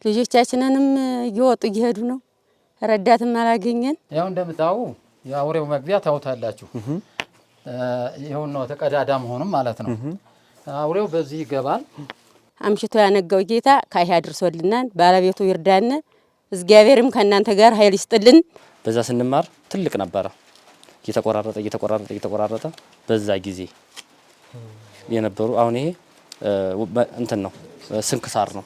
ልጆቻችንንም እየወጡ እየሄዱ ነው። ረዳትም አላገኘን። ያው እንደምታው ያውሬው መግቢያ ታውታላችሁ። ይሄው ነው ተቀዳዳ መሆኑም ማለት ነው። አውሬው በዚህ ይገባል። አምሽቶ ያነጋው ጌታ ካይ አድርሶልናል። ባለቤቱ ይርዳነ። እግዚአብሔርም ከእናንተ ጋር ኃይል ይስጥልን። በዛ ስንማር ትልቅ ነበር። እየተቆራረጠ በዛ ጊዜ የነበሩ አሁን ይሄ እንትን ነው ስንክሳር ነው።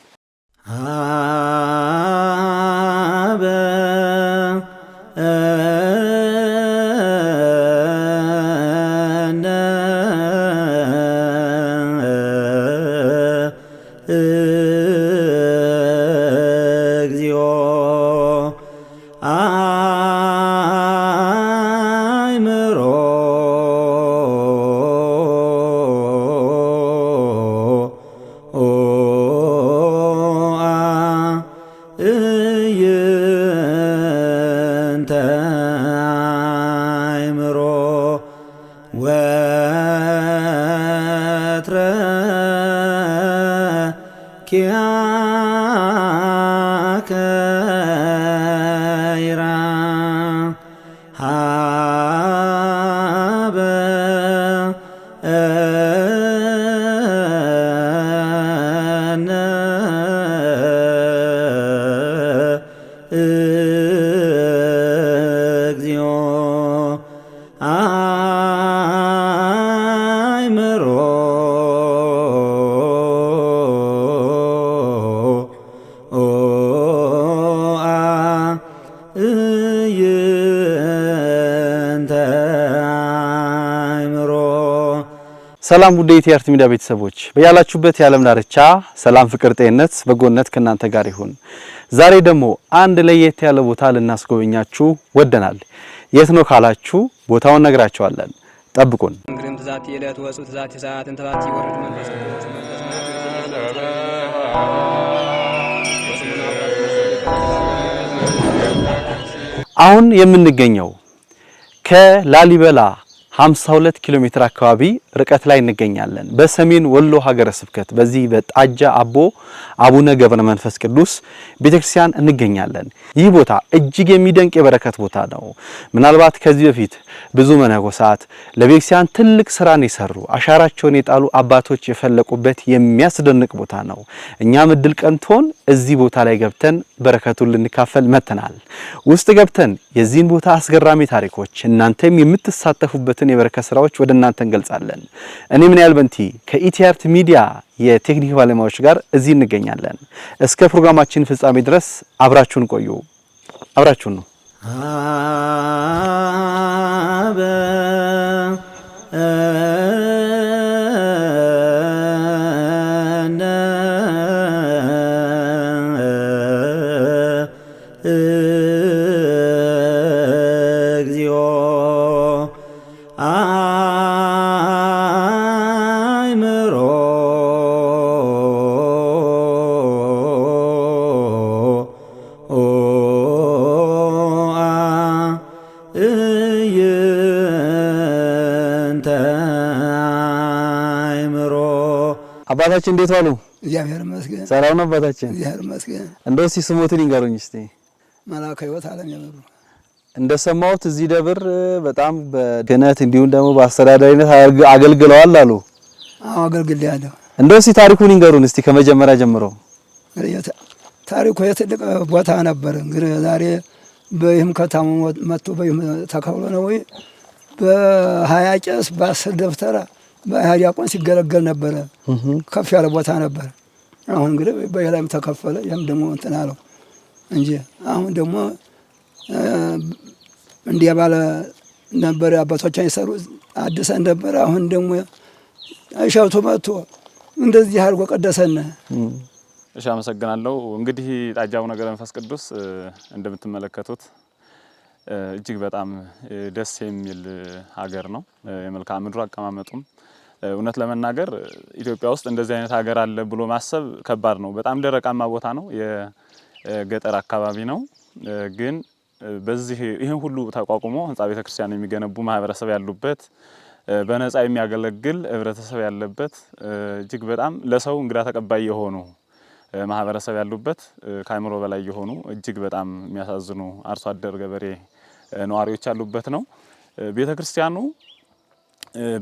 ሰላም ውድ የኢቲአርት ሚዲያ ቤተሰቦች በያላችሁበት የዓለም ዳርቻ ሰላም፣ ፍቅር፣ ጤንነት፣ በጎነት ከናንተ ጋር ይሁን። ዛሬ ደግሞ አንድ ለየት ያለ ቦታ ልናስጎበኛችሁ ወደናል። የት ነው ካላችሁ ቦታውን ነግራችኋለን። ጠብቁን። እንግዲህ ትዛት የለት ወጹ ትዛት ሰዓት እንተባት ይወርድ መንፈስ ቅዱስ አሁን የምንገኘው ከላሊበላ 52 ኪሎ ሜትር አካባቢ ርቀት ላይ እንገኛለን። በሰሜን ወሎ ሀገረ ስብከት በዚህ በጣጃ አቦ አቡነ ገብረ መንፈስ ቅዱስ ቤተክርስቲያን እንገኛለን። ይህ ቦታ እጅግ የሚደንቅ የበረከት ቦታ ነው። ምናልባት ከዚህ በፊት ብዙ መነኮሳት ለቤተክርስቲያን ትልቅ ስራን የሰሩ አሻራቸውን የጣሉ አባቶች የፈለቁበት የሚያስደንቅ ቦታ ነው። እኛም እድል ቀንቶን እዚህ ቦታ ላይ ገብተን በረከቱን ልንካፈል መተናል። ውስጥ ገብተን የዚህን ቦታ አስገራሚ ታሪኮች እናንተም የምትሳተፉበት የበረከት ስራዎች ወደ እናንተ እንገልጻለን። እኔ ምን ያህል በንቲ ከኢቲአርት ሚዲያ የቴክኒክ ባለሙያዎች ጋር እዚህ እንገኛለን። እስከ ፕሮግራማችን ፍጻሜ ድረስ አብራችሁን ቆዩ። አብራችሁን ነው አባታችን እንዴት ዋሉ? እግዚአብሔር ይመስገን። ሰላም ነው አባታችን? እግዚአብሔር ይመስገን። እንደው ሲስሞትን ይንገሩኝ እስቲ። መላከ ሕይወት ዓለም ያበሩ እንደሰማሁት እዚህ ደብር በጣም በክህነት እንዲሁም ደግሞ በአስተዳዳሪነት አገልግለዋል አሉ። አዎ አገልግያለሁ። እንደው እስቲ ታሪኩን ይንገሩን እስቲ ከመጀመሪያ ጀምሮ። ታሪኩ የትልቅ ቦታ ነበር። እንግዲህ ዛሬ በይህም ከተማ መጥቶ በይህም ተከብሎ ነው ወይ በ20 ቄስ በ10 ደብተራ በ20 ዲያቆን ሲገለገል ነበረ። ከፍ ያለ ቦታ ነበር። አሁን እንግዲህ በየላይም ተከፈለ። ያም ደግሞ እንትን አለው እንጂ አሁን ደግሞ እንዲያ ባለ ነበር አባቶቻችን የሰሩ አዲሰን ነበር። አሁን ደግሞ እሸቱ መጥቶ እንደዚህ አድርጎ ቀደሰና። እሺ አመሰግናለሁ። እንግዲህ ጣጃ አቡነ ገብረ መንፈስ ቅዱስ እንደምትመለከቱት እጅግ በጣም ደስ የሚል ሀገር ነው። የመልክዓ ምድሩ አቀማመጡም እውነት ለመናገር ኢትዮጵያ ውስጥ እንደዚህ አይነት ሀገር አለ ብሎ ማሰብ ከባድ ነው። በጣም ደረቃማ ቦታ ነው። የገጠር አካባቢ ነው። ግን በዚህ ይሄን ሁሉ ተቋቁሞ ህንጻ ቤተክርስቲያን የሚገነቡ ማህበረሰብ ያሉበት በነፃ የሚያገለግል ህብረተሰብ ያለበት እጅግ በጣም ለሰው እንግዳ ተቀባይ የሆኑ ማህበረሰብ ያሉበት ከአይምሮ በላይ የሆኑ እጅግ በጣም የሚያሳዝኑ አርሶ አደር ገበሬ ነዋሪዎች ያሉበት ነው። ቤተክርስቲያኑ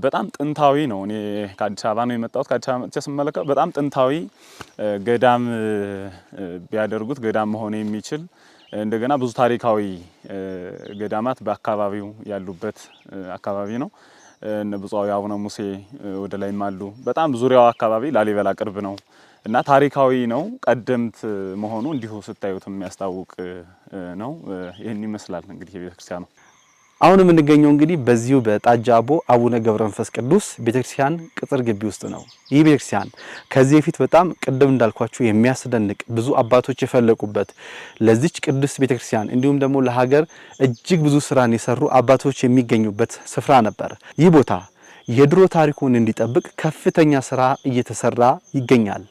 በጣም ጥንታዊ ነው። እኔ ከአዲስ አበባ ነው የመጣሁት። ከአዲስ አበባ መጥቼ ስመለከት በጣም ጥንታዊ ገዳም ቢያደርጉት ገዳም መሆን የሚችል እንደገና ብዙ ታሪካዊ ገዳማት በአካባቢው ያሉበት አካባቢ ነው። እነ ብፁዕ አቡነ ሙሴ ወደ ላይም አሉ። በጣም ዙሪያው አካባቢ ላሊበላ ቅርብ ነው እና ታሪካዊ ነው። ቀደምት መሆኑ እንዲሁ ስታዩት የሚያስታውቅ ነው። ይህን ይመስላል እንግዲህ የቤተክርስቲያኑ። አሁን የምንገኘው እንግዲህ በዚሁ በጣጃ አቦ አቡነ ገብረ መንፈስ ቅዱስ ቤተክርስቲያን ቅጥር ግቢ ውስጥ ነው። ይህ ቤተክርስቲያን ከዚህ በፊት በጣም ቅድም እንዳልኳችሁ የሚያስደንቅ ብዙ አባቶች የፈለቁበት ለዚች ቅዱስ ቤተክርስቲያን እንዲሁም ደግሞ ለሀገር እጅግ ብዙ ስራን የሰሩ አባቶች የሚገኙበት ስፍራ ነበር። ይህ ቦታ የድሮ ታሪኩን እንዲጠብቅ ከፍተኛ ስራ እየተሰራ ይገኛል።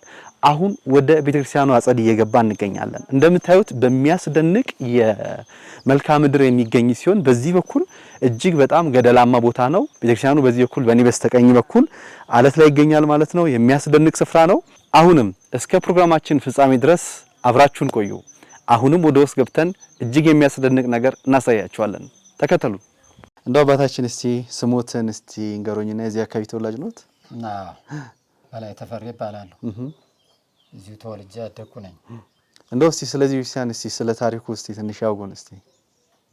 አሁን ወደ ቤተክርስቲያኑ አጸድ እየገባ እንገኛለን። እንደምታዩት በሚያስደንቅ የመልክዓ ምድር የሚገኝ ሲሆን በዚህ በኩል እጅግ በጣም ገደላማ ቦታ ነው። ቤተክርስቲያኑ በዚህ በኩል በእኔ በስተቀኝ በኩል አለት ላይ ይገኛል ማለት ነው። የሚያስደንቅ ስፍራ ነው። አሁንም እስከ ፕሮግራማችን ፍጻሜ ድረስ አብራችሁን ቆዩ። አሁንም ወደ ውስጥ ገብተን እጅግ የሚያስደንቅ ነገር እናሳያችኋለን። ተከተሉ። እንደው አባታችን እስቲ ስሞትን እስቲ እንገሩኝና የዚህ አካባቢ ተወላጅ ኖት? በላይ ተፈሪ ይባላል። እዚሁ ተወልጄ ያደግኩ ነኝ። እንደው እስቲ ስለዚህ ቤተክርስቲያን እስቲ ስለ ታሪኩ እስቲ ትንሽ ያውጉን እስቲ።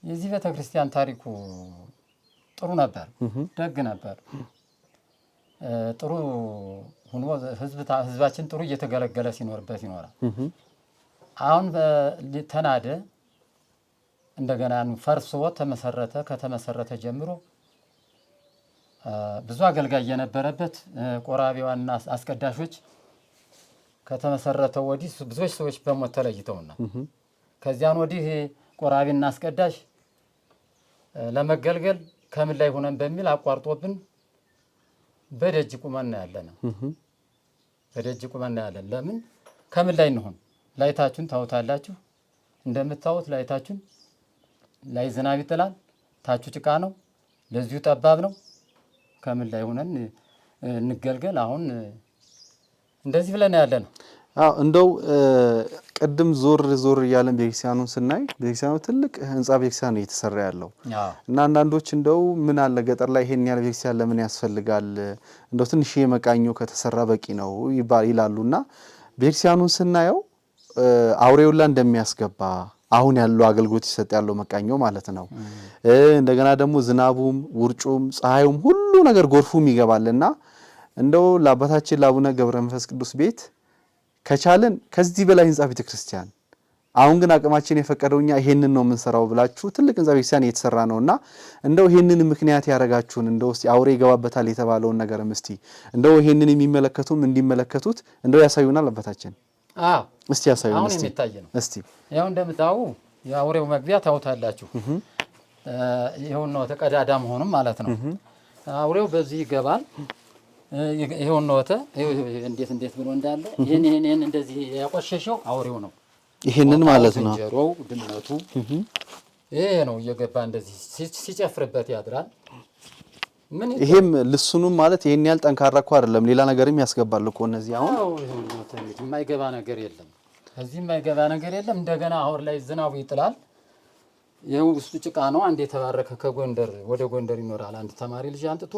የዚህ ቤተክርስቲያን ታሪኩ ጥሩ ነበር፣ ደግ ነበር። ጥሩ ሆኖ ህዝባችን ጥሩ እየተገለገለ ሲኖርበት ይኖራል። አሁን ተናደ፣ እንደገና ፈርሶ ተመሰረተ። ከተመሰረተ ጀምሮ ብዙ አገልጋይ የነበረበት ቆራቢዋና አስቀዳሾች ከተመሰረተው ወዲህ ብዙዎች ሰዎች በሞት ተለይተውና ከዚያን ወዲህ ቆራቢና አስቀዳሽ ለመገልገል ከምን ላይ ሆነን በሚል አቋርጦብን በደጅ ቁመና ያለና በደጅ ቁመና ያለን። ለምን ከምን ላይ እንሆን? ላይታችሁን ታውታላችሁ። እንደምታውት ላይታችሁን ላይ ዝናብ ይጥላል፣ ታቹ ጭቃ ነው፣ ለዚሁ ጠባብ ነው። ከምን ላይ ሆነን እንገልገል? አሁን እንደዚህ ብለን ያለና እንደው ቅድም ዞር እያለን ቤተክርስቲያኑን ስናይ ቤተክርስቲያኑ ትልቅ ህንጻ ቤተክርስቲያን ነው እየተሰራ ያለው እና አንዳንዶች እንደው ምን አለ ገጠር ላይ ይሄን ያህል ቤተክርስቲያን ለምን ያስፈልጋል? እንደው ትንሽ የመቃኞ ከተሰራ በቂ ነው ይላሉና ቤተክርስቲያኑን ስናየው አውሬውላ እንደሚያስገባ አሁን ያለው አገልግሎት ይሰጥ ያለው መቃኞ ማለት ነው። እንደገና ደግሞ ዝናቡም ውርጩም ፀሐዩም ሁሉ ነገር ጎርፉም ይገባልና እንደው ለአባታችን ለአቡነ ገብረ መንፈስ ቅዱስ ቤት ከቻለን ከዚህ በላይ ህንጻ ቤተክርስቲያን አሁን ግን አቅማችን የፈቀደውኛ ይሄንን ነው የምንሰራው ብላችሁ ትልቅ ህንጻ ቤተክርስቲያን እየተሰራ ነውና እንደው ይሄንን ምክንያት ያረጋችሁን እንደው እስቲ አውሬ ይገባበታል የተባለውን ነገርም እስቲ እንደው ይሄንን የሚመለከቱም እንዲመለከቱት እንደው ያሳዩናል አባታችን። እስቲ ያሳዩን አሁን የሚታይ ነው። እስቲ ያው እንደምታው የአውሬው መግቢያ ታውታላችሁ። ይሄው ነው ተቀዳዳ መሆኑም ማለት ነው። አውሬው በዚህ ይገባል። ይሄው ነው እንዴት ብሎ እንዳለ ይሄን እንደዚህ ያቆሸሸው አውሬው ነው። ይሄንን ማለት ነው ጀሮው ድመቱ ይሄ ነው እየገባ እንደዚህ ሲጨፍርበት ያድራል። ምን ይሄም ልሱኑም ማለት ይሄን ያህል ጠንካራ እኮ አይደለም፣ ሌላ ነገርም ያስገባል እኮ እነዚህ አሁን የማይገባ ነገር የለም። ከዚህ የማይገባ ነገር የለም። እንደገና አሁን ላይ ዝናቡ ይጥላል። ይሄው ውስጡ ጭቃ ነው። አንድ የተባረከ ከጎንደር ወደ ጎንደር ይኖራል አንድ ተማሪ ልጅ አንጥቶ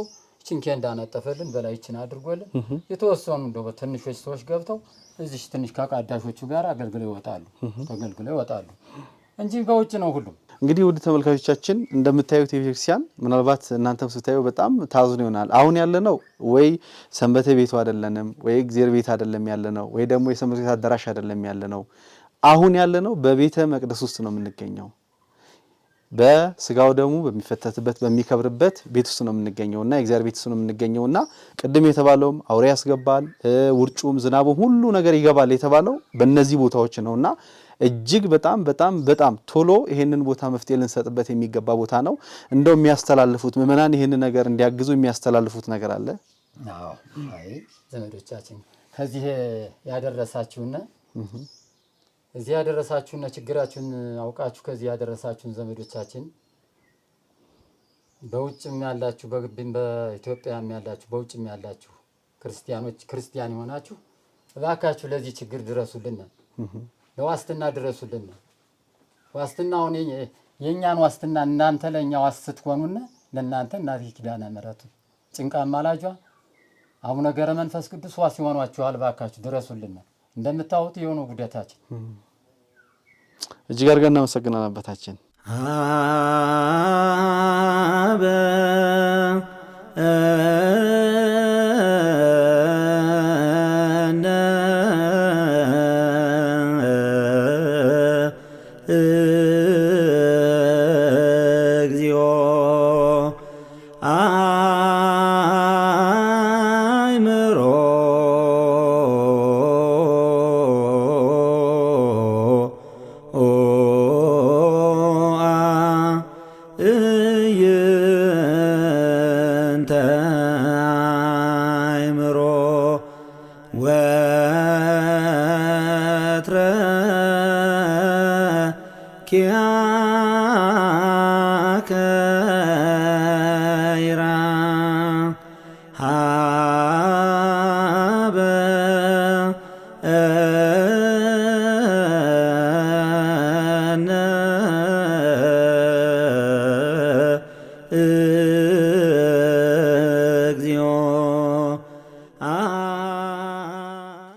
ቺንኬ እንዳነጠፈልን በላይችን አድርጎልን የተወሰኑ እንደው ትንሾች ሰዎች ገብተው እዚህ ትንሽ ከቃዳሾቹ ጋር አገልግለው ይወጣሉ እንጂ በውጭ ነው ሁሉም። እንግዲህ ወደ ተመልካቾቻችን እንደምታዩት የቤተክርስቲያን ምናልባት እናንተም ስታዩ በጣም ታዝኑ ይሆናል። አሁን ያለነው ወይ ሰንበቴ ቤቱ አይደለንም፣ ወይ እግዚአብሔር ቤት አይደለም ያለነው፣ ወይ ደግሞ የሰንበቴ ቤት አዳራሽ አይደለም ያለነው። አሁን ያለነው በቤተ መቅደስ ውስጥ ነው የምንገኘው። በስጋው ደግሞ በሚፈተትበት በሚከብርበት ቤት ውስጥ ነው የምንገኘውና የእግዚአብሔር ቤት ውስጥ ነው የምንገኘውና ቅድም የተባለውም አውሬ ያስገባል፣ ውርጩም ዝናቡም ሁሉ ነገር ይገባል የተባለው በእነዚህ ቦታዎች ነውና እጅግ በጣም ቶሎ ይሄንን ቦታ መፍትሄ ልንሰጥበት የሚገባ ቦታ ነው። እንደው የሚያስተላልፉት ምእመናን ይሄንን ነገር እንዲያግዙ የሚያስተላልፉት ነገር አለ? አዎ፣ አይ ዘመዶቻችን ከዚህ ያደረሳችሁና እዚህ ያደረሳችሁና ችግራችሁን አውቃችሁ ከዚህ ያደረሳችሁን ዘመዶቻችን በውጭም ያላችሁ በግብም በኢትዮጵያም ያላችሁ በውጭም ያላችሁ ክርስቲያን የሆናችሁ እባካችሁ ለዚህ ችግር ድረሱልን፣ ለዋስትና ድረሱልን። ዋስትናውን የእኛን ዋስትና እናንተ ለእኛ ዋስ ስትሆኑና ለእናንተ እናቴ ኪዳነ ምሕረቱ ጭንቃ አማላጇ አቡነ ገብረ መንፈስ ቅዱስ ዋስ ይሆኗችኋል። እባካችሁ ድረሱልን። እንደምታዩት የሆነ ጉዳታችን እጅግ አድርገን እናመሰግናለን አባታችን። አበ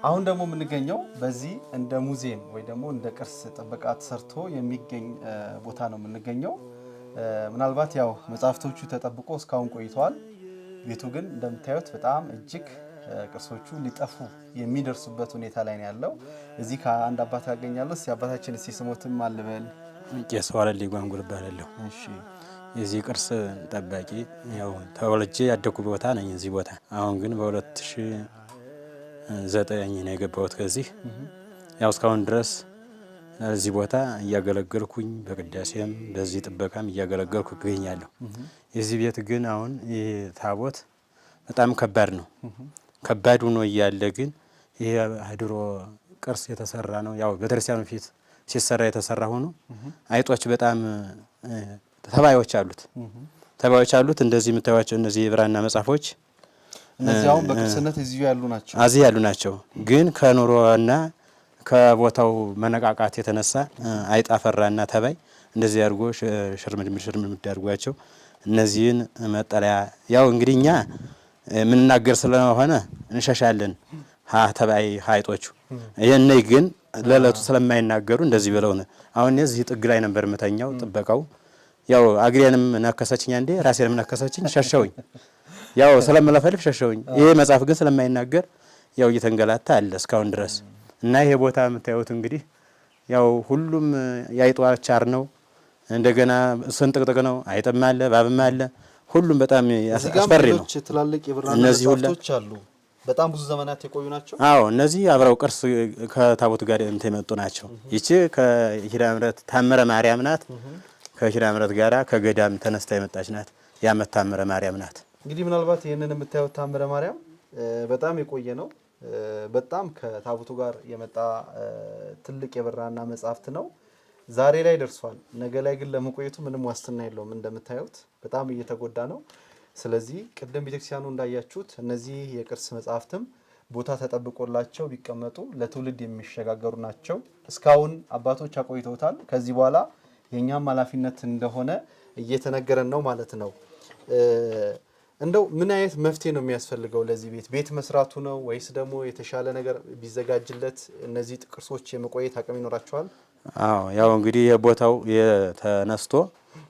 አሁን ደግሞ የምንገኘው በዚህ እንደ ሙዚየም ወይ ደግሞ እንደ ቅርስ ጥበቃ ተሰርቶ የሚገኝ ቦታ ነው የምንገኘው። ምናልባት ያው መጽሐፍቶቹ ተጠብቆ እስካሁን ቆይተዋል። ቤቱ ግን እንደምታዩት በጣም እጅግ ቅርሶቹ ሊጠፉ የሚደርሱበት ሁኔታ ላይ ነው ያለው። እዚህ ከአንድ አባት ያገኛለሁ። እስቲ አባታችን እስቲ ስሞትም አልበል። ቄስ ዋለልኝ ጓንጉል እባላለሁ። እሺ፣ የዚህ ቅርስ ጠባቂ ያው ተወልጄ ያደኩ ቦታ ነኝ እዚህ ቦታ። አሁን ግን በ2009 ነው የገባሁት ከዚህ። ያው እስካሁን ድረስ እዚህ ቦታ እያገለገልኩኝ በቅዳሴም በዚህ ጥበቃም እያገለገልኩ እገኛለሁ። የዚህ ቤት ግን አሁን ይሄ ታቦት በጣም ከባድ ነው። ከባድ ሆኖ እያለ ግን ይሄ ድሮ ቅርስ የተሰራ ነው። ያው ቤተክርስቲያኑ ፊት ሲሰራ የተሰራ ሆኖ አይጦች በጣም ተባዮች አሉት። እንደዚህ የምታዩቸው እነዚህ የብራና መጽሐፎች እነዚህ አሁን በቅርስነት እዚሁ ያሉ ናቸው። ግን ከኑሮና ከቦታው መነቃቃት የተነሳ አይጥ አፈራና ተባይ እንደዚህ አድርጎ ሽርምድምድ አድርጓቸው እነዚህን መጠለያ ያው እንግዲህ እኛ የምንናገር ስለሆነ እንሸሻለን። ተባይ አይጦቹ ይሄን ግን ለለቱ ስለማይናገሩ እንደዚህ ብለው ነው። አሁን እዚህ ጥግ ላይ ነበር መተኛው ጥበቃው ያው አግሬንም ነከሰችኝ አንዴ ራሴንም ነከሰችኝ ሸሸውኝ። ያው ስለምለፈልፍ ሸሸውኝ። ይሄ መጽሐፍ ግን ስለማይናገር ያው እየተንገላታ አለ እስካሁን ድረስ እና ይሄ ቦታ የምታዩት እንግዲህ ያው ሁሉም ያይጧ ቻር ነው። እንደገና ስንጥቅጥቅ ነው። አይጥም አለ ባብም አለ። ሁሉም በጣም አስፈሪ ነው። ትላልቅ የብራና መጽሐፍቶች አሉ። በጣም ብዙ ዘመናት የቆዩ ናቸው። አዎ እነዚህ አብረው ቅርስ ከታቦት ጋር የመጡ ናቸው። ይቺ ከኪዳነ ምሕረት ታምረ ማርያም ናት። ከኪዳነ ምሕረት ጋራ ከገዳም ተነስታ የመጣች ናት። ያመት ታምረ ማርያም ናት። እንግዲህ ምናልባት ይሄንን የምታዩት ታምረ ማርያም በጣም የቆየ ነው። በጣም ከታቦቱ ጋር የመጣ ትልቅ የብራና መጽሐፍት ነው። ዛሬ ላይ ደርሷል። ነገ ላይ ግን ለመቆየቱ ምንም ዋስትና የለውም። እንደምታዩት በጣም እየተጎዳ ነው። ስለዚህ ቅድም ቤተክርስቲያኑ እንዳያችሁት እነዚህ የቅርስ መጽሐፍትም ቦታ ተጠብቆላቸው ቢቀመጡ ለትውልድ የሚሸጋገሩ ናቸው። እስካሁን አባቶች አቆይተውታል። ከዚህ በኋላ የኛም ኃላፊነት እንደሆነ እየተነገረን ነው ማለት ነው። እንደው ምን አይነት መፍትሄ ነው የሚያስፈልገው ለዚህ ቤት መስራቱ ነው ወይስ ደግሞ የተሻለ ነገር ቢዘጋጅለት እነዚህ ቅርሶች የመቆየት አቅም ይኖራቸዋል? አዎ ያው እንግዲህ የቦታው የተነስቶ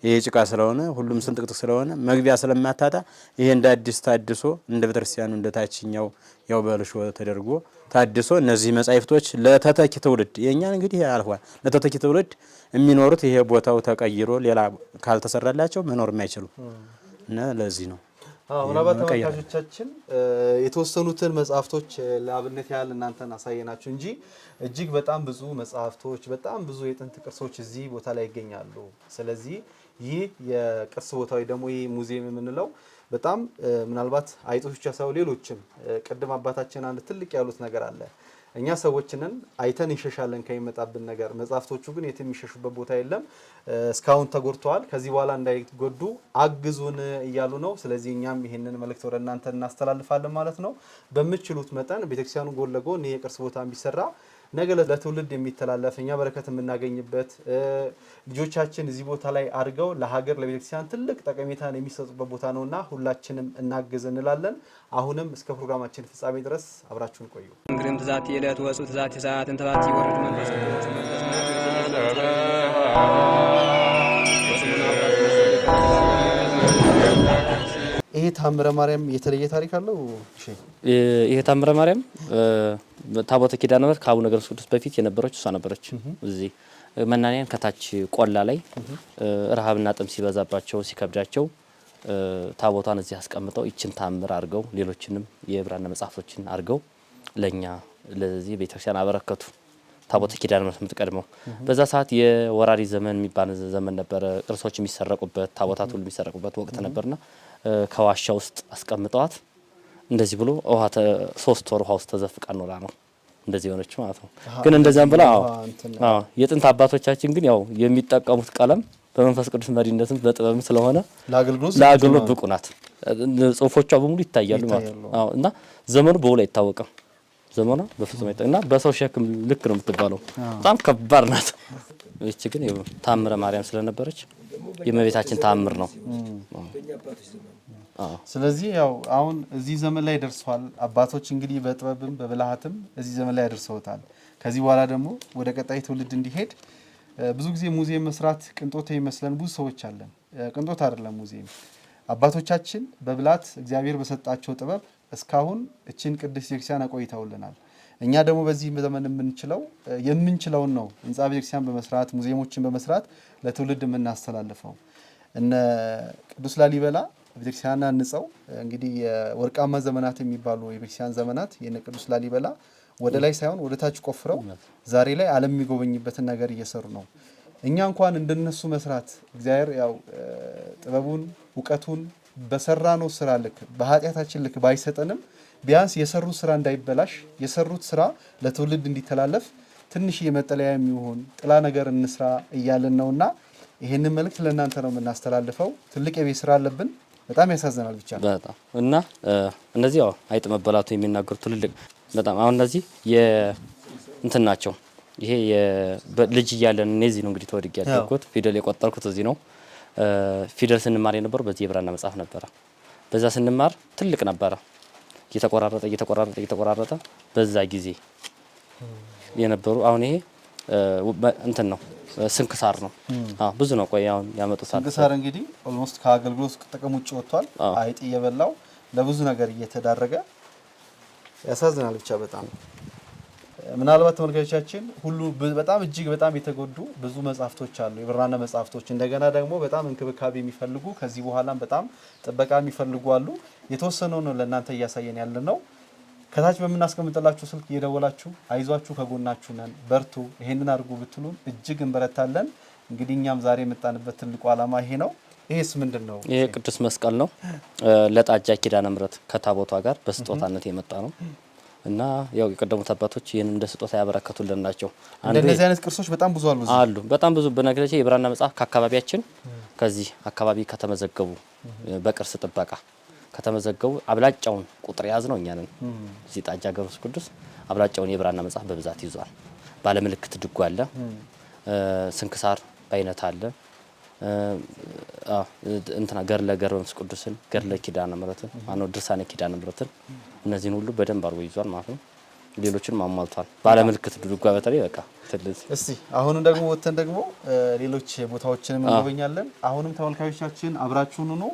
ይሄ ጭቃ ስለሆነ ሁሉም ስንጥቅጥቅ ስለሆነ መግቢያ ስለማታጣ ይሄ እንደ አዲስ ታድሶ እንደ ቤተክርስቲያኑ እንደ ታችኛው ያው በልሾ ተደርጎ ታድሶ እነዚህ መጻሕፍቶች ለተተኪ ትውልድ የኛን እንግዲህ አልፏል። ለተተኪ ትውልድ የሚኖሩት ይሄ ቦታው ተቀይሮ ሌላ ካልተሰራላቸው መኖር የማይችሉ እና ለዚህ ነው። ምናልባት ተመልካቾቻችን የተወሰኑትን መጽሐፍቶች ለአብነት ያህል እናንተን አሳየናችሁ እንጂ እጅግ በጣም ብዙ መጽሐፍቶች በጣም ብዙ የጥንት ቅርሶች እዚህ ቦታ ላይ ይገኛሉ። ስለዚህ ይህ የቅርስ ቦታ ወይ ደግሞ ይህ ሙዚየም የምንለው በጣም ምናልባት አይጦች ብቻ ሳይሆን ሌሎችም ቅድም አባታችን አንድ ትልቅ ያሉት ነገር አለ። እኛ ሰዎችንን አይተን እንሸሻለን ከሚመጣብን ነገር። መጽሐፍቶቹ ግን የትም የሚሸሹበት ቦታ የለም። እስካሁን ተጎድተዋል፣ ከዚህ በኋላ እንዳይጎዱ አግዙን እያሉ ነው። ስለዚህ እኛም ይሄንን መልእክት ወደ እናንተ እናስተላልፋለን ማለት ነው። በምትችሉት መጠን ቤተክርስቲያኑ ጎን ለጎን የቅርስ ቦታ ቢሰራ ነገ ለትውልድ የሚተላለፍ እኛ በረከት የምናገኝበት ልጆቻችን እዚህ ቦታ ላይ አድርገው ለሀገር ለቤተክርስቲያን ትልቅ ጠቀሜታን የሚሰጡበት ቦታ ነውና ሁላችንም እናግዝ እንላለን። አሁንም እስከ ፕሮግራማችን ፍጻሜ ድረስ አብራችሁን ቆዩ። እንግዲህ ትዛት የዕለት ወጹ ትዛት የሰዓት እንተባት ይወርድ መንፈስ ቅዱስ ይሄ ታምረ ማርያም የተለየ ታሪክ አለው። እሺ ይሄ ታምረ ማርያም ታቦተ ኪዳነ ምሕረት ከአቡነ ገብረ መንፈስ ቅዱስ በፊት የነበረች እሷ ነበረች። እዚህ መናንያን ከታች ቆላ ላይ ረሃብና ጥም ሲበዛባቸው ሲከብዳቸው ታቦቷን እዚህ አስቀምጠው ይችን ታምር አድርገው ሌሎችንም የብራና መጽሐፎችን አድርገው ለኛ ለዚህ ቤተክርስቲያን አበረከቱ። ታቦተ ኪዳነ ምሕረት የምትቀድመው በዛ ሰዓት የወራሪ ዘመን የሚባል ዘመን ነበረ። ቅርሶች የሚሰረቁበት ታቦታት ሁሉ የሚሰረቁበት ወቅት ነበርና ከዋሻ ውስጥ አስቀምጠዋት እንደዚህ ብሎ ውሃ 3 ወር ውሃ ውስጥ ተዘፍቃ ኖራ ነው እንደዚህ ሆነች ማለት ነው። ግን እንደዛም ብላ የጥንት አባቶቻችን ግን ያው የሚጠቀሙት ቀለም በመንፈስ ቅዱስ መሪነትም በጥበብም ስለሆነ ለአገልግሎት ብቁ ናት። ጽሁፎቿ በሙሉ ይታያሉ ማለት ነው። እና ዘመኑ በውል አይታወቅም። ዘመኗ በፍጹም አይታወቅም እና በሰው ሸክም ልክ ነው የምትባለው። በጣም ከባድ ናት። እቺ ግን ታምረ ማርያም ስለነበረች የእመቤታችን ታምር ነው። ስለዚህ ያው አሁን እዚህ ዘመን ላይ ደርሷል። አባቶች እንግዲህ በጥበብም በብልሃትም እዚህ ዘመን ላይ ደርሰውታል። ከዚህ በኋላ ደግሞ ወደ ቀጣይ ትውልድ እንዲሄድ ብዙ ጊዜ ሙዚየም መስራት ቅንጦት ይመስለን ብዙ ሰዎች አለን። ቅንጦት አይደለም ሙዚየም። አባቶቻችን በብልሃት እግዚአብሔር በሰጣቸው ጥበብ እስካሁን እቺን ቅድስት ቤተክርስቲያን አቆይተውልናል። እኛ ደግሞ በዚህ ዘመን የምንችለውን ነው ህንጻ ቤተክርስቲያን በመስራት ሙዚየሞችን በመስራት ለትውልድ የምናስተላልፈው። እነ ቅዱስ ላሊበላ ቤተክርስቲያን አንጸው እንግዲህ የወርቃማ ዘመናት የሚባሉ የቤተክርስቲያን ዘመናት የነ ቅዱስ ላሊበላ ወደ ላይ ሳይሆን ወደ ታች ቆፍረው ዛሬ ላይ ዓለም የሚጎበኝበትን ነገር እየሰሩ ነው። እኛ እንኳን እንደነሱ መስራት እግዚአብሔር ያው ጥበቡን እውቀቱን በሰራነው ስራ ልክ በኃጢአታችን ልክ ባይሰጠንም ቢያንስ የሰሩት ስራ እንዳይበላሽ የሰሩት ስራ ለትውልድ እንዲተላለፍ ትንሽ የመጠለያ የሚሆን ጥላ ነገር እንስራ እያልን ነውና ይሄንን መልእክት ለእናንተ ነው የምናስተላልፈው። ትልቅ የቤት ስራ አለብን። በጣም ያሳዝናል ብቻ በጣም እና እነዚህ ያው አይጥ መበላቱ የሚናገሩ ትልልቅ በጣም አሁን እነዚህ እንትን ናቸው። ይሄ ልጅ እያለን እነዚህ ነው እንግዲህ ተወድቄ ያደረኩት ፊደል የቆጠርኩት እዚህ ነው። ፊደል ስንማር የነበረው በዚህ የብራና መጽሐፍ ነበረ። በዛ ስንማር ትልቅ ነበረ እየተቆራረጠ በዛ ጊዜ የነበሩ አሁን ይሄ እንትን ነው ስንክሳር ነው። ብዙ ነው። ቆይ አሁን ያመጡት ስንክሳር እንግዲህ ኦልሞስት ከአገልግሎት ጥቅም ውጭ ወጥቷል። አይጥ እየበላው ለብዙ ነገር እየተዳረገ ያሳዝናል ብቻ በጣም። ምናልባት ተመልካቾቻችን ሁሉ በጣም እጅግ በጣም የተጎዱ ብዙ መጽሐፍቶች አሉ፣ የብራና መጽሐፍቶች። እንደገና ደግሞ በጣም እንክብካቤ የሚፈልጉ ከዚህ በኋላም በጣም ጥበቃ የሚፈልጉ አሉ። የተወሰነው ነው ለእናንተ እያሳየን ያለ ነው። ከታች በምናስቀምጥላችሁ ስልክ እየደወላችሁ አይዟችሁ ከጎናችሁ ነን በርቱ ይሄንን አድርጉ ብትሉን እጅግ እንበረታለን። እንግዲህ እኛም ዛሬ የመጣንበት ትልቁ ዓላማ ይሄ ነው። ይሄስ ምንድነው? ይሄ ቅዱስ መስቀል ነው። ለጣጃ ኪዳነ ምሕረት ከታቦቷ ጋር በስጦታነት የመጣ ነው እና ያው የቀደሙት አባቶች ይሄን እንደ ስጦታ ያበረከቱልን ናቸው። እንደነዚህ አይነት ቅርሶች በጣም ብዙ አሉ በጣም ብዙ። በነገራችን የብራና መጽሐፍ ከአካባቢያችን ከዚህ አካባቢ ከተመዘገቡ በቅርስ ጥበቃ ከተመዘገቡ አብላጫውን ቁጥር ያዝ ነው እኛ ነን። እዚህ ጣጃ ገብረ መንፈስ ቅዱስ አብላጫውን የብራና መጽሐፍ በብዛት ይዟል። ባለምልክት ድጓ አለ፣ ስንክሳር በአይነት አለ፣ እንትና ገድለ ገብረ መንፈስ ቅዱስን ገድለ ኪዳነ ምሕረትን ድርሳነ ኪዳነ ምሕረትን እነዚህን ሁሉ በደንብ አድርጎ ይዟል ማለት ነው። ሌሎችን ማሟልቷል። ባለምልክት ድጓ በተለይ በቃ ትልዝ። እስቲ አሁንም ደግሞ ወተን ደግሞ ሌሎች ቦታዎችንም እንጎበኛለን። አሁንም ተመልካቾቻችን አብራችሁን ሁኑ።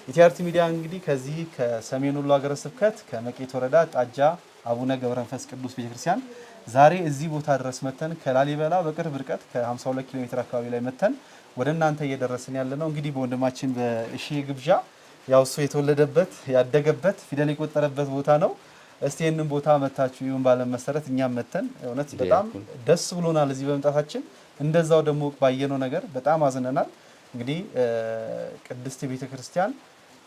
ኢቲአርቲ ሚዲያ እንግዲህ ከዚህ ከሰሜን ወሎ ሀገረ ስብከት ከመቄት ወረዳ ጣጃ አቡነ ገብረ መንፈስ ቅዱስ ቤተክርስቲያን ዛሬ እዚህ ቦታ ድረስ መተን ከላሊበላ በቅርብ ርቀት ከ52 ኪሎ ሜትር አካባቢ ላይ መተን ወደ እናንተ እየደረስን ያለ ነው። እንግዲህ በወንድማችን በእሺ ግብዣ ያው እሱ የተወለደበት ያደገበት ፊደል የቆጠረበት ቦታ ነው። እስቲ ይህንን ቦታ መታችሁ ይሁን ባለ መሰረት እኛም መተን እውነት በጣም ደስ ብሎናል እዚህ በመምጣታችን። እንደዛው ደግሞ ባየነው ነገር በጣም አዝነናል። እንግዲህ ቅድስት ቤተክርስቲያን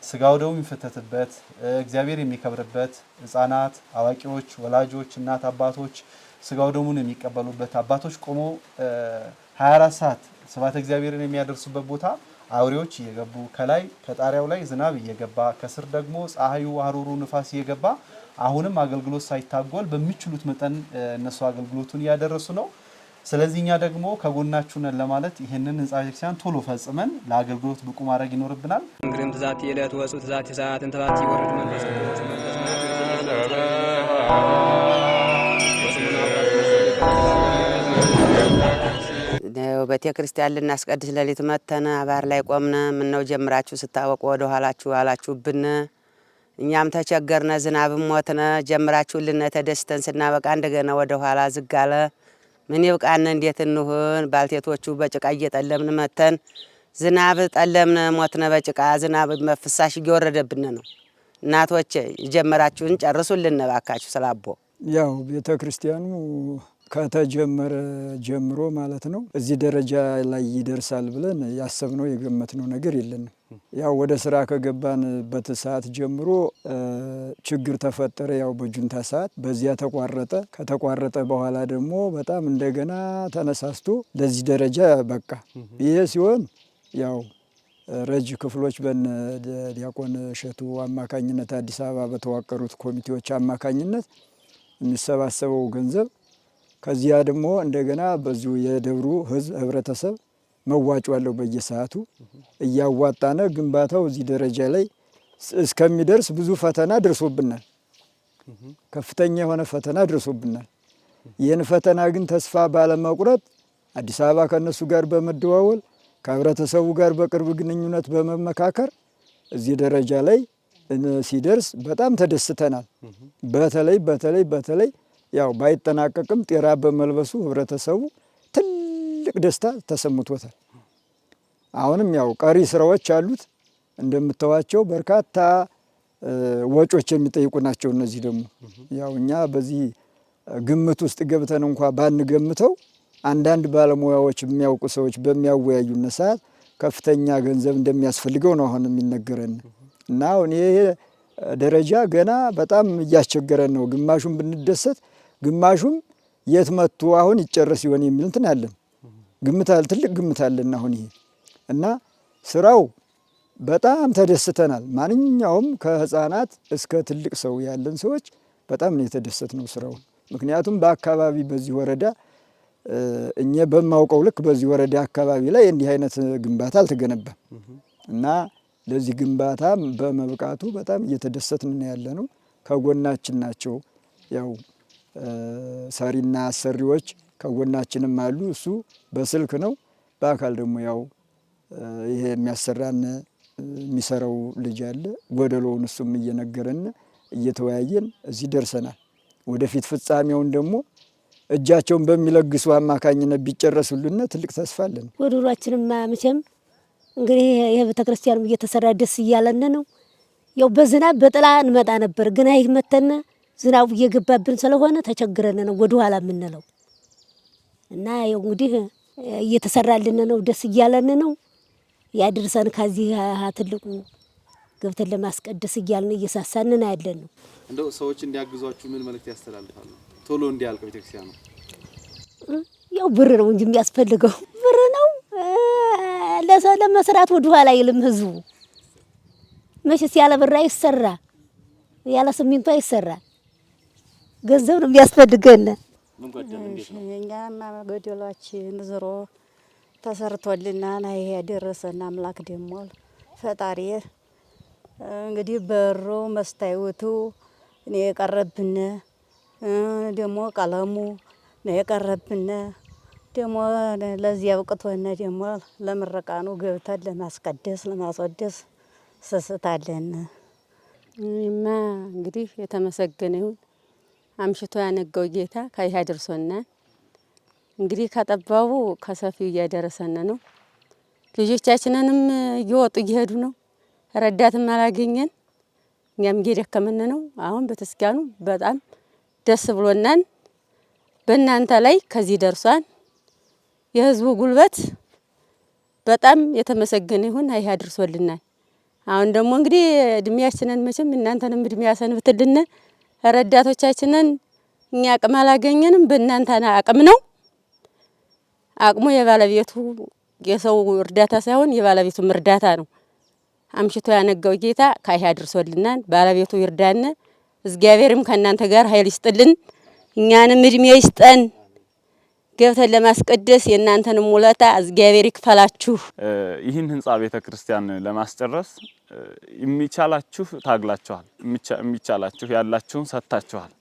ስጋው ደሙ የሚፈተትበት እግዚአብሔር የሚከብርበት ህፃናት፣ አዋቂዎች፣ ወላጆች፣ እናት አባቶች ስጋው ደሙን የሚቀበሉበት አባቶች ቆሞ 24 ሰዓት ስብሐተ እግዚአብሔርን የሚያደርሱበት ቦታ አውሬዎች እየገቡ ከላይ ከጣሪያው ላይ ዝናብ እየገባ ከስር ደግሞ ፀሐዩ፣ ሐሩሩ፣ ንፋስ እየገባ አሁንም አገልግሎት ሳይታጎል በሚችሉት መጠን እነሱ አገልግሎቱን እያደረሱ ነው። ስለዚህ እኛ ደግሞ ከጎናችሁ ነን ለማለት ይሄንን ህንጻ ቤተክርስቲያን ቶሎ ፈጽመን ለአገልግሎት ብቁ ማድረግ ይኖርብናል። እንግዲህ ትዛቲ ዕለት ወጹ ትዛቲ ሰዓት እንተባት ይወርድ መንፈስ ቅዱስ ቤተ ክርስቲያን ልናስቀድስ ሌሊት መተነ አባር ላይ ቆምነ ምነው ጀምራችሁ ስታወቁ ወደ ኋላችሁ አላችሁብን። እኛም ተቸገርነ ዝናብም ሞትነ ጀምራችሁልን ተደስተን ስናበቃ እንደገና ወደ ኋላ ዝጋለ። ምን ይብቃነ እንዴት እንሁን? ባልቴቶቹ በጭቃ እየጠለምን መተን ዝናብ ጠለምን ሞትነ በጭቃ ዝናብ መፍሳሽ እየወረደብን ነው። እናቶቼ ጀምራችሁን ጨርሱልን ባካችሁ ስላቦ ያው ቤተ ክርስቲያኑ ከተጀመረ ጀምሮ ማለት ነው እዚህ ደረጃ ላይ ይደርሳል ብለን ያሰብነው የገመትነው ነገር የለንም። ያው ወደ ስራ ከገባንበት ሰዓት ጀምሮ ችግር ተፈጠረ። ያው በጁንታ ሰዓት በዚያ ተቋረጠ። ከተቋረጠ በኋላ ደግሞ በጣም እንደገና ተነሳስቶ ለዚህ ደረጃ በቃ። ይሄ ሲሆን ያው ረጅ ክፍሎች በነ ዲያቆን እሸቱ አማካኝነት አዲስ አበባ በተዋቀሩት ኮሚቴዎች አማካኝነት የሚሰባሰበው ገንዘብ ከዚያ ደግሞ እንደገና በዚሁ የደብሩ ህዝብ ህብረተሰብ መዋጮ ያለው በየሰዓቱ እያዋጣነ ግንባታው እዚህ ደረጃ ላይ እስከሚደርስ ብዙ ፈተና ደርሶብናል። ከፍተኛ የሆነ ፈተና ደርሶብናል። ይህን ፈተና ግን ተስፋ ባለመቁረጥ አዲስ አበባ ከነሱ ጋር በመደዋወል ከህብረተሰቡ ጋር በቅርብ ግንኙነት በመመካከር እዚህ ደረጃ ላይ ሲደርስ በጣም ተደስተናል። በተለይ ያው ባይጠናቀቅም ጤራ በመልበሱ ህብረተሰቡ ትልቅ ደስታ ተሰምቶታል። አሁንም ያው ቀሪ ስራዎች አሉት እንደምታዋቸው በርካታ ወጮች የሚጠይቁ ናቸው። እነዚህ ደግሞ ያው እኛ በዚህ ግምት ውስጥ ገብተን እንኳ ባንገምተው አንዳንድ ባለሙያዎች የሚያውቁ ሰዎች በሚያወያዩን ሰዓት ከፍተኛ ገንዘብ እንደሚያስፈልገው ነው አሁን የሚነገረን እና አሁን ይሄ ደረጃ ገና በጣም እያስቸገረን ነው። ግማሹን ብንደሰት ግማሹም የት መጥቶ አሁን ይጨርስ ይሆን የሚል እንትን አለን። ትልቅ ግምት አለን አሁን ይሄ እና ስራው በጣም ተደስተናል። ማንኛውም ከህፃናት እስከ ትልቅ ሰው ያለን ሰዎች በጣም ነው የተደሰትነው ስራው። ምክንያቱም በአካባቢ በዚህ ወረዳ እኛ በማውቀው ልክ በዚህ ወረዳ አካባቢ ላይ እንዲህ አይነት ግንባታ አልተገነባም እና ለዚህ ግንባታ በመብቃቱ በጣም እየተደሰትን ያለ ነው። ከጎናችን ናቸው። ያው ሰሪና አሰሪዎች ከጎናችንም አሉ። እሱ በስልክ ነው። በአካል ደግሞ ያው ይሄ የሚያሰራን የሚሰራው ልጅ አለ። ጎደሎውን እሱም እየነገረን እየተወያየን እዚህ ደርሰናል። ወደፊት ፍጻሜውን ደግሞ እጃቸውን በሚለግሱ አማካኝነት ቢጨረሱልን ትልቅ ተስፋ አለን። ወደሯችንማ መቼም እንግዲህ ይሄ ቤተክርስቲያኑም እየተሰራ ደስ እያለን ነው። ያው በዝናብ በጥላ እንመጣ ነበር፣ ግን አይ መተነ ዝናቡ እየገባብን ስለሆነ ተቸግረን ነው ወደ ኋላ የምንለው እና ያው እንግዲህ እየተሰራልን ነው፣ ደስ እያለን ነው። ያድርሰን ከዚህ ትልቁ ገብተን ለማስቀደስ እያልን እየሳሳንን ያለን ነው። እንደው ሰዎች እንዲያግዟችሁ ምን መልእክት ያስተላልፋሉ? ቶሎ እንዲያልቅ ቤተክርስቲያኑ ያው ብር ነው እንጂ የሚያስፈልገው ብር ነው። ለመስራት ወደ ኋላ አይልም ህዝቡ። መቼስ ያለ ብር አይሰራ፣ ያለ ሲሚንቶ አይሰራ። ገንዘብ ነው የሚያስፈልገን። ምን ጎደል እንዴት ነው? እኛማ ጎደሏችን ዝሮ ተሰርቶልናል። ይሄ ያደረሰን አምላክ ደግሞ ፈጣሪ እንግዲህ በሮ መስታወቱ እኔ የቀረብን ደግሞ ቀለሙ ነው የቀረብን ደግሞ ለዚህ አብቅቶነ ደግሞ ለምረቃኑ ገብተን ለማስቀደስ ለማስወደስ ስስታለን። እኔማ እንግዲህ የተመሰገነ ይሁን አምሽቶ ያነገው ጌታ ከይህ አድርሶናል። እንግዲህ ከጠባቡ ከሰፊው እያደረሰን ነው። ልጆቻችንንም እየወጡ እየሄዱ ነው። ረዳትም አላገኘን፣ እኛም እየደከመን ነው። አሁን በተስኪያኑ በጣም ደስ ብሎናል። በእናንተ ላይ ከዚህ ደርሷል። የህዝቡ ጉልበት በጣም የተመሰገነ ይሁን። ይህ አድርሶልናል። አሁን ደግሞ እንግዲህ እድሜያችንን መቼም እናንተንም እድሜ ያሰንብትልን። ረዳቶቻችንን እኛ አቅም አላገኘንም፣ በእናንተ አቅም ነው። አቅሙ የባለቤቱ የሰው እርዳታ ሳይሆን የባለቤቱም እርዳታ ነው። አምሽቶ ያነጋው ጌታ ካይ አድርሶልናል። ባለቤቱ ይርዳን። እግዚአብሔርም ከእናንተ ጋር ኃይል ይስጥልን፣ እኛንም እድሜ ይስጠን። ገብተን ለማስቀደስ የእናንተንም ውለታ እግዚአብሔር ይክፈላችሁ። ይህን ህንጻ ቤተ ክርስቲያን ለማስጨረስ የሚቻላችሁ ታግላችኋል። የሚቻላችሁ ያላችሁን ሰጥታችኋል።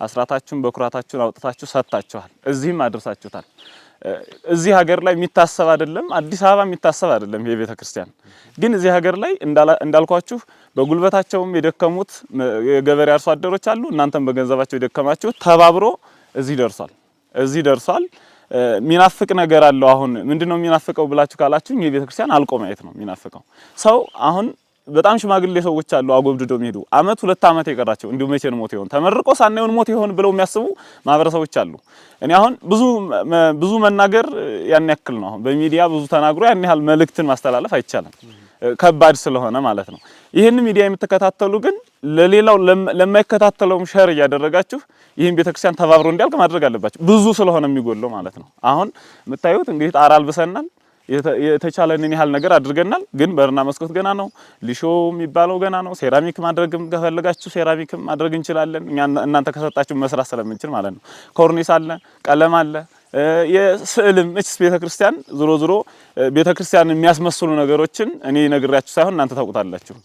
አስራታችሁን በኩራታችሁን አውጥታችሁ ሰጥታችኋል። እዚህም አድርሳችሁታል። እዚህ ሀገር ላይ የሚታሰብ አይደለም፣ አዲስ አበባ የሚታሰብ አይደለም። ይሄ ቤተ ክርስቲያን ግን እዚህ ሀገር ላይ እንዳልኳችሁ በጉልበታቸውም የደከሙት የገበሬ አርሶ አደሮች አሉ። እናንተም በገንዘባቸው የደከማችሁ ተባብሮ እዚህ ደርሷል። ሚናፍቅ ነገር አለው። አሁን ምንድነው ሚናፍቀው ብላችሁ ካላችሁ የቤተ ክርስቲያን አልቆ ማየት ነው ሚናፍቀው። ሰው አሁን በጣም ሽማግሌ ሰዎች አሉ አጎብድዶ የሚሄዱ አመት 2 አመት የቀራቸው እንዲሁ መቼ ነው ሞት ይሆን ተመርቆ ሳናየውን ሞት ይሆን ብለው የሚያስቡ ማህበረሰቦች አሉ። እኔ አሁን ብዙ መናገር ያን ያክል ነው። አሁን በሚዲያ ብዙ ተናግሮ ያን ያህል መልእክትን ማስተላለፍ አይቻልም፣ ከባድ ስለሆነ ማለት ነው። ይህን ሚዲያ የምትከታተሉ ግን ለሌላው ለማይከታተለውም ሸር እያደረጋችሁ ይህን ቤተክርስቲያን ተባብሮ እንዲያልቅ ማድረግ አለባችሁ። ብዙ ስለሆነ የሚጎለው ማለት ነው። አሁን የምታዩት እንግዲህ ጣራ አልብሰናል፣ የተቻለንን ያህል ነገር አድርገናል። ግን በርና መስኮት ገና ነው። ሊሾ የሚባለው ገና ነው። ሴራሚክ ማድረግም ከፈለጋችሁ ሴራሚክም ማድረግ እንችላለን። እናንተ ከሰጣችሁ መስራት ስለምንችል ማለት ነው። ኮርኒስ አለ፣ ቀለም አለ፣ የስዕልም እቺስ ቤተክርስቲያን ዞሮ ቤተክርስቲያን የሚያስመስሉ ነገሮችን እኔ ነግራችሁ ሳይሆን እናንተ ታውቁታላችሁ።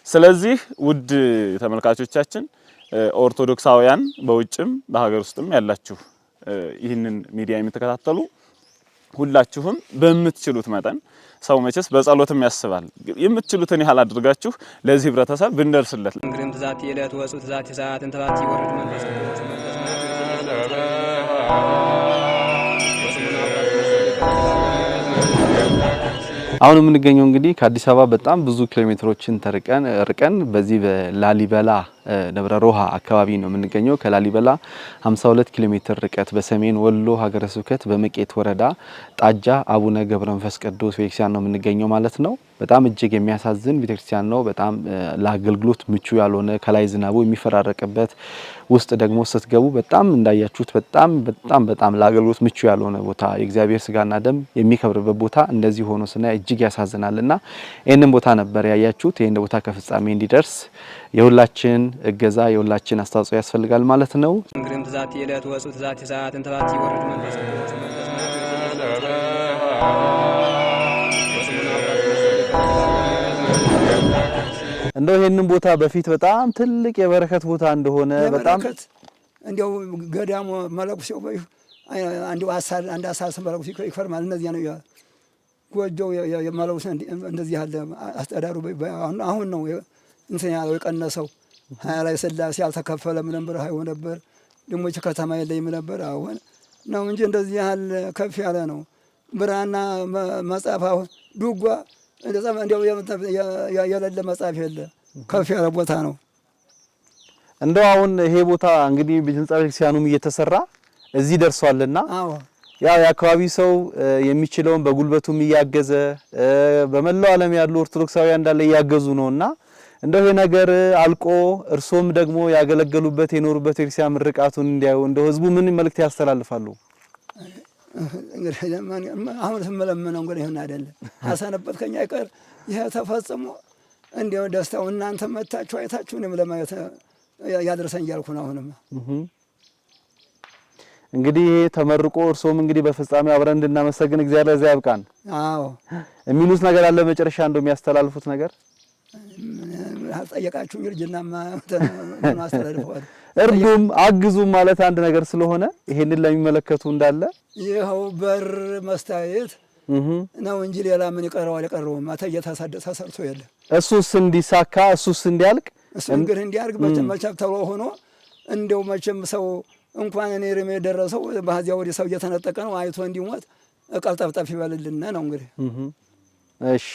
ስለዚህ ውድ ተመልካቾቻችን ኦርቶዶክሳውያን በውጭም በሀገር ውስጥም ያላችሁ ይህንን ሚዲያ የምትከታተሉ ሁላችሁም በምትችሉት መጠን ሰው መቼስ በጸሎትም ያስባል። የምትችሉትን ያህል አድርጋችሁ ለዚህ ህብረተሰብ ብንደርስለት እንግዲህ ትዛት የለት ወጹ ትዛት ሰዓት እንተባት ይወርድ መንፈስ ቅዱስ አሁን የምንገኘው እንግዲህ ከአዲስ አበባ በጣም ብዙ ኪሎ ሜትሮችን ርቀን በዚህ በላሊበላ ደብረ ሮሃ አካባቢ ነው የምንገኘው። ከላሊበላ 52 ኪሎ ሜትር ርቀት በሰሜን ወሎ ሀገረ ስብከት በመቄት ወረዳ ጣጃ አቡነ ገብረ መንፈስ ቅዱስ ቤተክርስቲያን ነው የምንገኘው ማለት ነው። በጣም እጅግ የሚያሳዝን ቤተክርስቲያን ነው። በጣም ለአገልግሎት ምቹ ያልሆነ ከላይ ዝናቡ የሚፈራረቅበት ውስጥ ደግሞ ስትገቡ በጣም እንዳያችሁት በጣም ለአገልግሎት ምቹ ያልሆነ ቦታ የእግዚአብሔር ስጋና ደም የሚከብርበት ቦታ እንደዚህ ሆኖ ስናይ እጅግ ያሳዝናልና ይሄንን ቦታ ነበር ያያችሁት። ይሄን ቦታ ከፍጻሜ እንዲደርስ የሁላችን እገዛ የሁላችን አስተዋጽኦ ያስፈልጋል ማለት ነው። እንግዲህ ትዛት የለት ወጹ ትዛት ሰዓት እንተባት ይወርድ መንፈስ ቅዱስ እንደው ይሄንን ቦታ በፊት በጣም ትልቅ የበረከት ቦታ እንደሆነ በጣም እንደው ገዳሙ መለኩሴው አንድ አሳስ መለኩሴ ይፈርማል። እነዚህ ነው ጎጆው የመለኩሴ እንደዚህ ያለ አስተዳሩ አሁን ነው እንትን ያለው የቀነሰው። ሀያ ላይ ስላሴ ያልተከፈለም ነበር ሀይው ነበር ደግሞ እቺ ከተማ የለኝም ነበር አሁን ነው እንጂ እንደዚህ ያለ ከፍ ያለ ነው። ብራና መጽሐፍ አሁን ዱጓ እንደው የሌለ መጽሐፍ የለ ከፍ ያለ ቦታ ነው። እንደው አሁን ይሄ ቦታ እንግዲህ ህንጻ ቤተክርስቲያኑም እየተሰራ እዚህ ደርሷልና አዎ ያው የአካባቢ ሰው የሚችለውን በጉልበቱም እያገዘ በመላው ዓለም ያሉ ኦርቶዶክሳውያን እንዳለ እያገዙ ነውና እንደው ይሄ ነገር አልቆ እርሶም ደግሞ ያገለገሉበት የኖሩበት ቤተክርስቲያን ምርቃቱን እንዲያዩ እንደው ህዝቡ ምን መልእክት ያስተላልፋሉ? እንግዲህ አሁን ስመለምነው እንግዲህ ይሁን አይደለም አሰነበት ከኛ አይቀር ይሄ ተፈጽሞ እንደው ደስታው እናንተ መታችሁ አይታችሁ እኔም ለማየት ያድርሰኝ እያልኩ ነው። አሁንም እንግዲህ ተመርቆ እርሶም እንግዲህ በፍጻሜ አብረን እንድናመሰግን እግዚአብሔር ለዛ ያብቃን። አዎ የሚሉት ነገር አለ መጨረሻ እንደው የሚያስተላልፉት ነገር ጠየቃችሁ ልጅናማ ምን አስተላልፈዋል? እርዱም አግዙም ማለት አንድ ነገር ስለሆነ ይሄንን ለሚመለከቱ እንዳለ ይኸው በር መስታየት ነው እንጂ ሌላ ምን ይቀረዋል? የቀረውም አተየ ተሰርቶ የለ እሱስ እንዲሳካ እሱስ እንዲያልቅ እሱ እንግዲህ እንዲያርግ መቼም ተብሎ ሆኖ እንደው መቼም ሰው እንኳን እኔ ርሜ ደረሰው በዚያ ወዲህ ሰው እየተነጠቀ ነው አይቶ እንዲሞት ቀልጠፍጠፍ ይበልልና ነው እንግዲህ። እሺ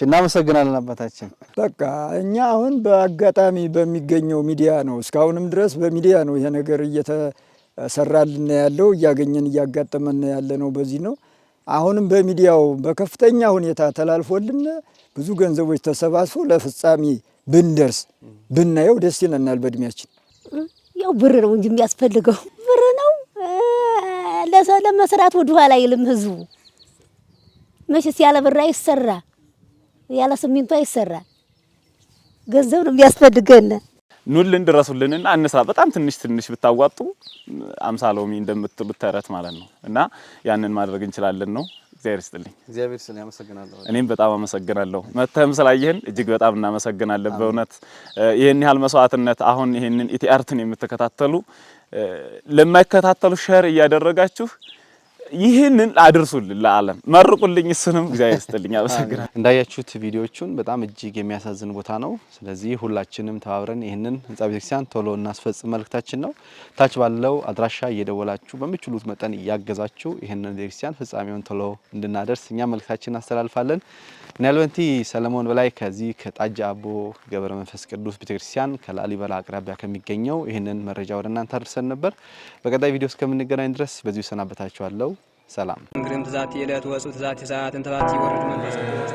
እናመሰግናለን አባታችን። በቃ እኛ አሁን በአጋጣሚ በሚገኘው ሚዲያ ነው እስካሁንም ድረስ በሚዲያ ነው ይሄ ነገር እየተሰራልን ያለው እያገኘን እያጋጠመን ያለ ነው። በዚህ ነው አሁንም በሚዲያው በከፍተኛ ሁኔታ ተላልፎልን ብዙ ገንዘቦች ተሰባስበው ለፍጻሜ ብንደርስ ብናየው ደስ ይለናል። በእድሜያችን ያው ብር ነው እንጂ የሚያስፈልገው ብር ነው። ለመስራት ወደ ኋላ አይልም ህዝቡ። መቼስ ያለ ብር አይሰራ፣ ያለ ሲሚንቶ አይሰራ። ገንዘብ ነው የሚያስፈልገን። ኑልን ድረሱልንና እንስራ። በጣም ትንሽ ብታዋጡ 50 ሎሚ እንደምትሉት ተረት ማለት ነው እና ያንን ማድረግ እንችላለን ነው። እግዚአብሔር ይስጥልኝ። እግዚአብሔር ይስጥልኝ። አመሰግናለሁ። እኔም በጣም አመሰግናለሁ። መተህም ስላየህን እጅግ በጣም እናመሰግናለን። በእውነት ይሄን ያህል መስዋዕትነት አሁን ይሄንን ኢቲአርትን የምትከታተሉ ለማይከታተሉ ሼር እያደረጋችሁ ይህንን አድርሱልን፣ ለዓለም መርቁልኝ። እሱንም እግዚአብሔር ይስጥልኝ። አመሰግናለሁ። እንዳያችሁት ቪዲዮቹን በጣም እጅግ የሚያሳዝን ቦታ ነው። ስለዚህ ሁላችንም ተባብረን ይህንን ህንጻ ቤተክርስቲያን ቶሎ እናስፈጽም መልእክታችን ነው። ታች ባለው አድራሻ እየደወላችሁ በምትችሉት መጠን እያገዛችሁ ይህንን ቤተክርስቲያን ፍጻሜውን ቶሎ እንድናደርስ እኛ መልእክታችን እናስተላልፋለን። ምናልባንቲ ሰለሞን በላይ ከዚህ ከጣጃ አቦ ገብረ መንፈስ ቅዱስ ቤተክርስቲያን ከላሊበላ አቅራቢያ ከሚገኘው ይህንን መረጃ ወደ እናንተ አድርሰን ነበር። በቀጣይ ቪዲዮ እስከምንገናኝ ድረስ በዚሁ ሰናበታችኋለሁ። ሰላም። እንግዲህ ትዛቲ ዕለት ወጹ ትዛቲ ሰዓት እንተባት ይወርድ መንፈስ ቅዱስ